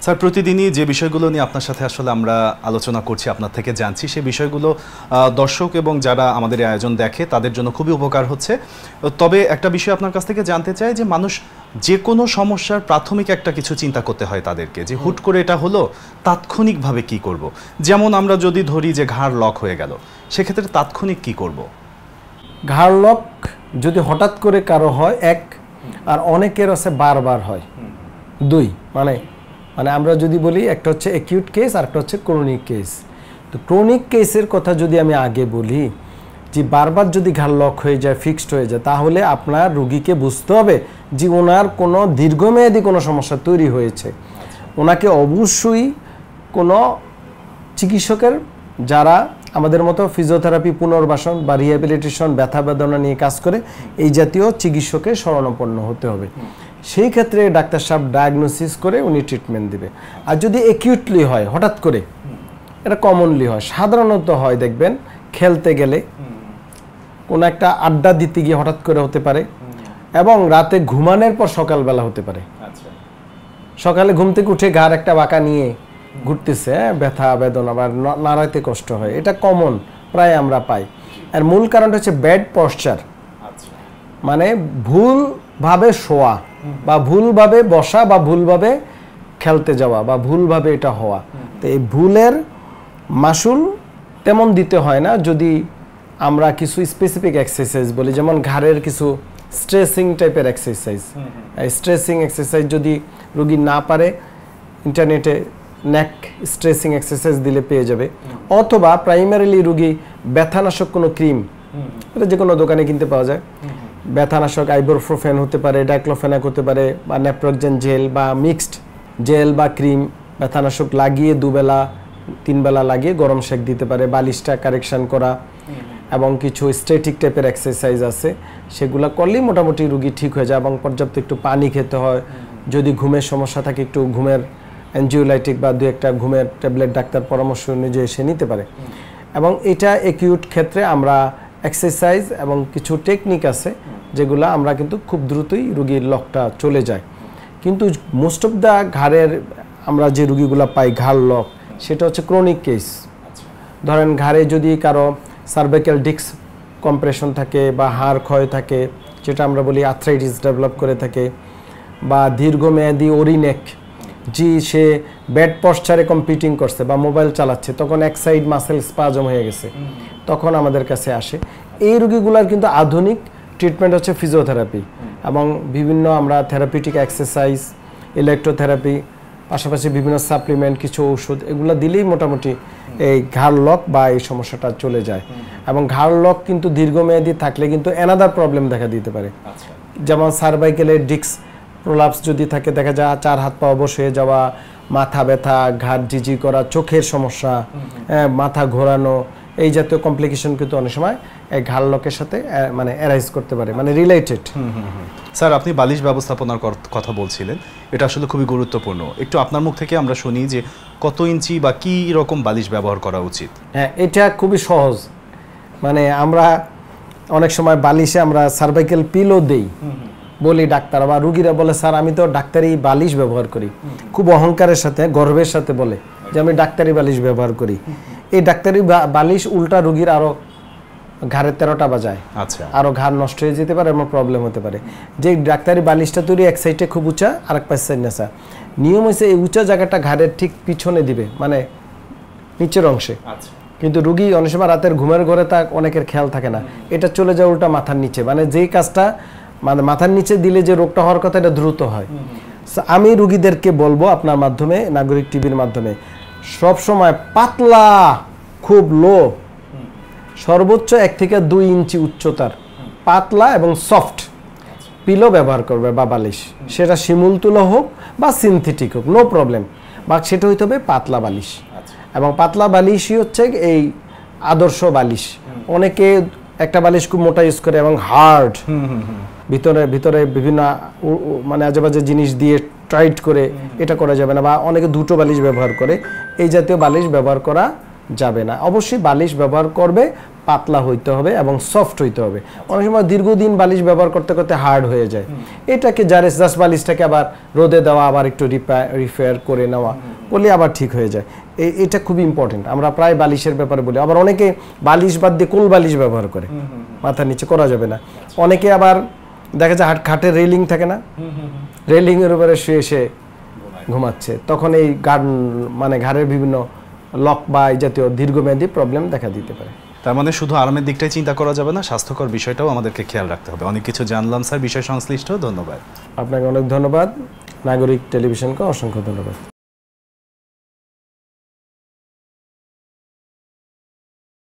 Sir প্রতিদিনই যে বিষয়গুলো নিয়ে আপনার সাথে আসলে আমরা আলোচনা করছি, আপনার থেকে জানছি, সেই বিষয়গুলো দর্শক এবং যারা আমাদের আয়োজন দেখে তাদের জন্য খুবই উপকার হচ্ছে। তবে একটা বিষয় আপনার কাছ থেকে জানতে চাই যে মানুষ যে কোনো সমস্যার প্রাথমিক একটা কিছু চিন্তা করতে হয় তাদেরকে, যে হুট করে এটা হলো তাৎক্ষণিকভাবে কি করব। যেমন আমরা যদি ধরি যে ঘাড় লক হয়ে গেল, সেক্ষেত্রে তাৎক্ষণিক কি করব? ঘাড় লক যদি হঠাৎ করে কারো হয় এক, আর অনেকের আছে বারবার হয় দুই। মানে আমরা যদি বলি একটা হচ্ছে অ্যাকিউট কেস আর একটা হচ্ছে ক্রনিক কেস। তো ক্রনিক কেসের কথা যদি আমি আগে বলি, যে বারবার যদি ঘাড় লক হয়ে যায়, ফিক্সড হয়ে যায়, তাহলে আপনার রুগীকে বুঝতে হবে যে ওনার কোনো দীর্ঘমেয়াদী কোনো সমস্যা তৈরি হয়েছে। ওনাকে অবশ্যই কোনো চিকিৎসকের, যারা আমাদের মতো ফিজিওথেরাপি, পুনর্বাসন বা রিহ্যাবিলিটেশন, ব্যথা বেদনা নিয়ে কাজ করে, এই জাতীয় চিকিৎসকের শরণাপন্ন হতে হবে। সেই ক্ষেত্রে ডাক্তার সাহেব ডায়াগনোসিস করে উনি ট্রিটমেন্ট দিবে। আর যদি অ্যাকিউটলি হয়, হঠাৎ করে, এটা কমনলি হয়, সাধারণত হয় দেখবেন খেলতে গেলে, কোনো একটা আড্ডা দিতে গিয়ে হঠাৎ করে হতে পারে, এবং রাতে ঘুমানোর পর সকালবেলা হতে পারে। সকালে ঘুম থেকে উঠে ঘাড় একটা বাঁকা নিয়ে ঘুরতেছে, ব্যথা বেদনা বা নাড়াইতে কষ্ট হয়, এটা কমন, প্রায় আমরা পাই। আর মূল কারণটা হচ্ছে ব্যাড পশ্চার, মানে ভুলভাবে শোয়া বা ভুলভাবে বসা বা ভুলভাবে খেলতে যাওয়া বা ভুলভাবে এটা হওয়া। তো এই ভুলের মাসুল তেমন দিতে হয় না যদি আমরা কিছু স্পেসিফিক এক্সারসাইজ বলি, যেমন ঘাড়ের কিছু স্ট্রেসিং টাইপের এক্সারসাইজ। স্ট্রেসিং এক্সারসাইজ যদি রোগী না পারে, ইন্টারনেটে নেক স্ট্রেসিং এক্সারসাইজ দিলে পেয়ে যাবে। অথবা প্রাইমারিলি রোগী ব্যথানাশক কোনো ক্রিম, এটা যে কোনো দোকানে কিনতে পাওয়া যায়, ব্যথানাশক আইবুপ্রোফেন হতে পারে, ডাইক্লোফেনাক হতে পারে, বা নেপ্রোক্সেন জেল বা মিক্সড জেল বা ক্রিম, ব্যথানাশক লাগিয়ে 2 বেলা 3 বেলা লাগিয়ে গরম সেক দিতে পারে, বালিশটা কারেকশন করা, এবং কিছু স্ট্যাটিক টাইপের এক্সারসাইজ আছে, সেগুলো করলেই মোটামুটি রোগী ঠিক হয়ে যায়। এবং পর্যাপ্ত একটু পানি খেতে হয়। যদি ঘুমের সমস্যা থাকে, একটু ঘুমের অ্যানজিওলাইটিক বা 2-1টা ঘুমের ট্যাবলেট ডাক্তার পরামর্শ অনুযায়ী সে নিতে পারে। এবং এটা অ্যাকিউট ক্ষেত্রে আমরা এক্সারসাইজ এবং কিছু টেকনিক আছে যেগুলো আমরা কিন্তু খুব দ্রুতই রোগীর লকটা চলে যায়। কিন্তু মোস্ট অফ দ্য ঘাড়ের আমরা যে রোগীগুলো পাই ঘাড় লক, সেটা হচ্ছে ক্রনিক কেস। ধরেন ঘাড়ে যদি কারো সার্ভাইকাল ডিস্ক কম্প্রেশন থাকে বা হাড় ক্ষয় থাকে, যেটা আমরা বলি আর্থ্রাইটিস ডেভেলপ করে থাকে, বা দীর্ঘমেয়াদী ওরিনেক, যে সে ব্যাড পশ্চারে কম্পিটিং করছে বা মোবাইল চালাচ্ছে, তখন এক সাইড মাসেল স্পাজম হয়ে গেছে, তখন আমাদের কাছে আসে। এই রোগীগুলোর কিন্তু আধুনিক ট্রিটমেন্ট হচ্ছে ফিজিওথেরাপি এবং বিভিন্ন আমরা থেরাপিউটিক এক্সারসাইজ, ইলেকট্রোথেরাপি, পাশাপাশি বিভিন্ন সাপ্লিমেন্ট, কিছু ওষুধ, এগুলো দিলেই মোটামুটি এই ঘাড় লক বা এই সমস্যাটা চলে যায়। এবং ঘাড় লক কিন্তু দীর্ঘমেয়াদী থাকলে কিন্তু অ্যানাদার প্রবলেম দেখা দিতে পারে। যেমন সার্ভাইকেলের ডিস্ক প্রোলাপস যদি থাকে, দেখা যায় 4 হাত পা অবশ হয়ে যাওয়া, মাথা ব্যথা, ঘাড় ঝিঝি করা, চোখের সমস্যা, মাথা ঘোরানো, এই জাতীয় কমপ্লিকেশন কিন্তু অনেক সময় এই ঘাড় লকের সাথে মানে অ্যারাইজ করতে পারে, মানে রিলেটেড। স্যার আপনি বালিশ ব্যবস্থাপনার কথা বলছিলেন, এটা আসলে খুবই গুরুত্বপূর্ণ। একটু আপনার মুখ থেকে আমরা শুনি যে কত ইঞ্চি বা কি রকম বালিশ ব্যবহার করা উচিত? হ্যাঁ, এটা খুবই সহজ। মানে আমরা অনেক সময় বালিশে আমরা সার্ভাইকেল পিলো দেই, বলি ডাক্তার বা রুগীরা বলে স্যার আমি তো ডাক্তারি বালিশ ব্যবহার করি, খুব অহংকারের সাথে গর্বের সাথে বলে যে আমি ডাক্তারি বালিশ ব্যবহার করি। এই ডাক্তারি বালিশ উল্টা রুগীর আরো ঘাড়ের 13টা বাজায়, আরো ঘাড় নষ্ট হয়ে যেতে পারে, এমন প্রবলেম হতে পারে। যে ডাক্তারি বালিশটা তৈরি এক সাইডে খুব উঁচা, আর এক পাশ সাইড নেচা, নিয়ম হয়েছে এই উঁচা জায়গাটা ঘাড়ের ঠিক পিছনে দিবে, মানে নিচের অংশে। কিন্তু রুগী অনেক সময় রাতের ঘুমের ঘরে তা অনেকের খেয়াল থাকে না, এটা চলে যায় উল্টা মাথার নিচে, মানে যেই কাজটা মানে মাথার নিচে দিলে যে রোগটা হওয়ার কথা এটা দ্রুত হয়। আমি রুগীদেরকে বলবো আপনার মাধ্যমে, নাগরিক টিভির মাধ্যমে, সব সময় পাতলা, খুব লো, সর্বোচ্চ 1 থেকে 2 ইঞ্চি উচ্চতার পাতলা এবং সফট পিলো ব্যবহার করবে বা বালিশ, সেটা শিমুল তুলো হোক বা সিনথেটিক হোক, নো প্রবলেম, বা সেটা হইতে হবে পাতলা বালিশ। এবং পাতলা বালিশই হচ্ছে এই আদর্শ বালিশ। অনেকে একটা বালিশ খুব মোটা ইউজ করে এবং হার্ড, ভিতরে বিভিন্ন মানে আজেবাজে জিনিস দিয়ে টাইট করে, এটা করা যাবে না। বা অনেকে দুটো বালিশ ব্যবহার করে, এই জাতীয় বালিশ ব্যবহার করা যাবে না। অবশ্যই বালিশ ব্যবহার করবে, পাতলা হইতে হবে এবং সফট হইতে হবে। অনেক সময় দীর্ঘদিন বালিশ ব্যবহার করতে করতে হার্ড হয়ে যায়, এটাকে জাস্ট বালিশটাকে আবার রোদে দেওয়া, আবার একটু রিপেয়ার করে নেওয়া বলে আবার ঠিক হয়ে যায়। এটা খুবই ইম্পর্টেন্ট। আমরা প্রায় বালিশের ব্যাপারে বলি। আবার অনেকে বালিশ বাদ দিয়ে কোল বালিশ ব্যবহার করে, মাথার নিচে করা যাবে না। অনেকে আবার দেখা যায় খাটের রেলিং থাকে না, রেলিং এর উপরে শুয়ে সে ঘুমাচ্ছে, তখন এই মানে ঘাড়ের বিভিন্ন লক বা এই জাতীয় দীর্ঘমেয়াদী প্রবলেম দেখা দিতে পারে। তার মানে শুধু আরামের দিকটাই চিন্তা করা যাবে না, স্বাস্থ্যকর বিষয়টাও আমাদেরকে খেয়াল রাখতে হবে। অনেক কিছু জানলাম স্যার বিষয় সংশ্লিষ্ট, ধন্যবাদ। আপনাকে অনেক ধন্যবাদ। নাগরিক টেলিভিশনকে অসংখ্য ধন্যবাদ।